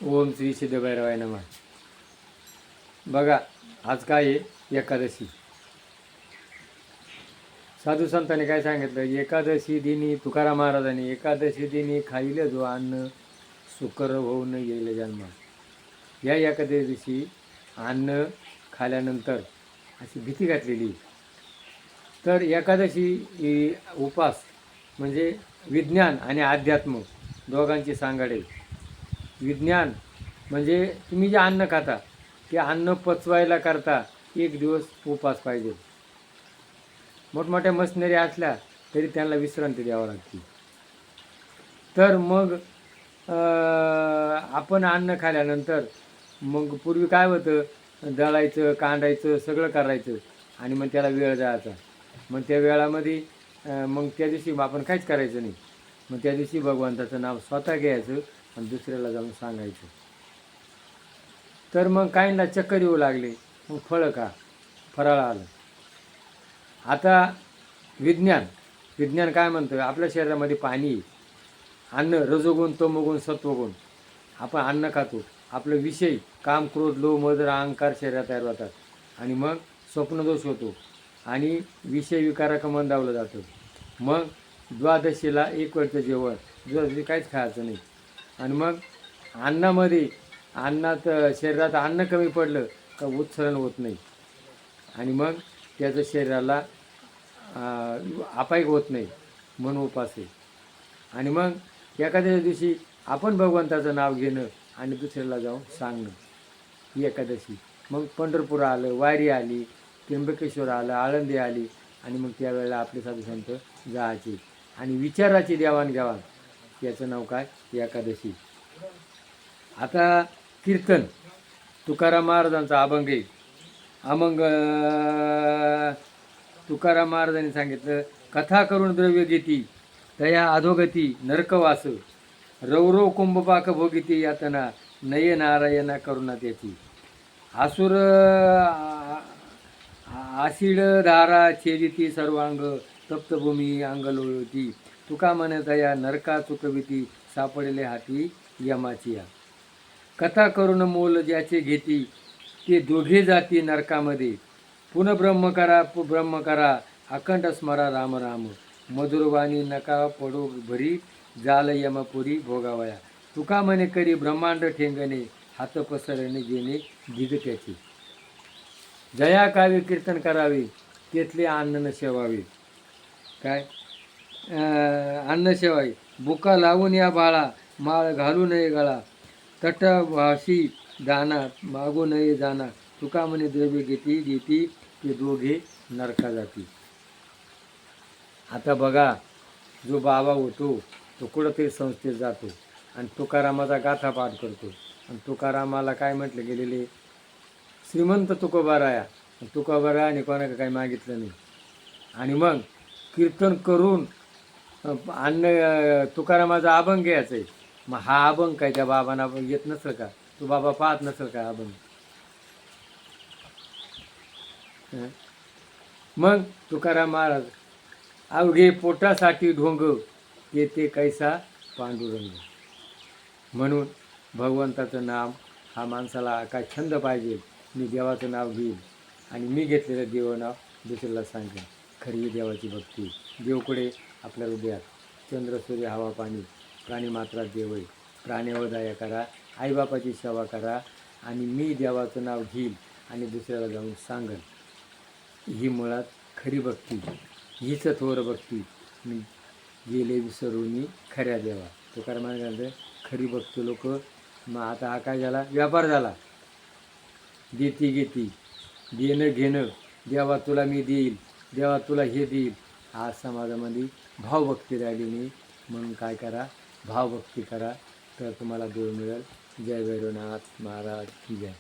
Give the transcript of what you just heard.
ओम श्री सिद्धभैरवाय नमः. बघा, आज काय आहे? एकादशी. साधू संतांनी काय सांगितलं? एकादशी दिनी तुकाराम महाराजांनी एकादशी दिनी खाईल जो अन्न सुकर होऊन येईल जन्मा. या एकादशी दिवशी अन्न खाल्यानंतर अशी भीती घातलेली. तर एकादशी ही उपास म्हणजे विज्ञान आणि अध्यात्म दोघांची सांगड आहे. विज्ञान म्हणजे तुम्ही जे अन्न खाता ते अन्न पचवायला करता एक दिवस उपास पाहिजे. मोठमोठ्या मशिनरी असल्या तरी त्यांना विश्रांती द्यावी लागते. तर मग आपण अन्न खाल्यानंतर मग पूर्वी काय होतं, दळायचं कांडायचं सगळं करायचं आणि मग त्याला वेळ जायचा. मग त्या वेळामध्ये मग त्या दिवशी आपण काहीच करायचं नाही. मग त्या दिवशी भगवंताचं नाव स्वतः घ्यायचं आणि दुसऱ्याला जाऊन सांगायचं. तर मग काहींना चक्कर येऊ लागले, मग फळं का फराळ आलं. आता विज्ञान काय म्हणतं? आपल्या शरीरामध्ये पाणी, अन्न, रजोगुण, तमोगुण, सत्वगुण. आपण अन्न खातो, आपलं विषय काम, क्रोध, लोभ, मद, अहंकार शरीरात तयार होतात आणि मग स्वप्नदोष होतो आणि विषय विकाराक मंदावलं जातं. मग द्वादशीला एक वेळचं जेवण, द्वादशी काहीच खायचं नाही. आणि मग अन्नात शरीरात अन्न कमी पडलं का उत्सरण होत नाही आणि मग त्याचं शरीराला अपायक होत नाही, म्हणून उपास आहे. आणि मग एखाद्या दिवशी आपण भगवंताचं नाव घेणं आणि दुसऱ्याला जाऊन सांगणं ही एकादशी. मग पंढरपूर आलं, वारी आली, त्र्यंबकेश्वर आलं, आळंदी आली आणि मग त्यावेळेला आपले साधू संत जायचे आणि विचाराची देवाणघेवाण, याचं नाव काय? एकादशी. आता कीर्तन तुकाराम महाराजांचा अभंग आहे. तुकाराम महाराजांनी सांगितलं, कथा करून द्रव्य घेती तया अधोगती नरकवास, रौरव कुंभपाक भोगिती यातना नये नारायणा करुणा त्याची. आसुर आशिड धारा छेदिती सर्वांग, तप्तभूमी अंगलोळती. तुका म्हणत या नरका चुकविती, सापडले हाती यमाची या. कथा करून मोल ज्याचे घेती, ते दोघे जाती नरकामध्ये. पुन्हा ब्रह्म करा अखंड स्मरा राम राम, मधुरवाणी नका पडो भरी, जाल यमपुरी भोगावया. तुका म्हणे करी ब्रह्मांड ठेंगणे, हात पसरणे गेणे दिग त्याची. जया कावे कीर्तन करावे, तेथले अन्न न शेवावे. काय अन्न शेवावे? बुका लावून या बाळा, माळ घालू नये गळा, तटभाशी दाना मागू नये जाना. तुका म्हणे द्रव्य घेती ते दोघे नरका जाती. आता बघा, जो बाबा होतो तो कुठंतरी संस्थेत जातो आणि तुकारामाचा गाथा पाठ करतो आणि तुकारामाला काय म्हटलं गेलेले? श्रीमंत तुकोबाराया. तुकोबारायाने कोणाला काही मागितलं नाही. आणि मग कीर्तन करून तुकारामाचा अभंग घ्यायचं आहे. मग हा अभंग काय त्या बाबांना येत नसेल का? तो बाबा पाहत नसेल का अभंग? मग तुकाराम महाराज, अवघे पोटासाठी ढोंग, येते कैसा पांडुरंग. म्हणून भगवंताचं नाम हा माणसाला काय छंद पाहिजे. मी देवाचं नाव घेईन आणि मी घेतलेलं देवनाव दुसऱ्याला सांगेन. खरी देवाची भक्ती. देवकडे आपल्या हृदयात चंद्र सूर्य हवा पाणी प्राणीमात्रात देव आहे. प्राण्यावर दया करा, आईबापाची सेवा करा आणि मी देवाचं नाव घेईल आणि दुसऱ्याला जाऊन सांगेन. ही मुळात खरी भक्ती, हीच थोर भक्ती. मी गेले विसरून खऱ्या देवा. तुकाराम महाराज खरी भक्ती लोक. मग आता हा काय झाला? व्यापार झाला. देती घेती, देणं घेणं. देवा तुला मी देईल, देवा तुला हे देईल. आज समाजामध्ये भावभक्ती राहिली नाही. म्हणून काय करा? भावभक्ती करा, तर तुम्हाला देव मिळेल. जय भैरवनाथ महाराज की जय.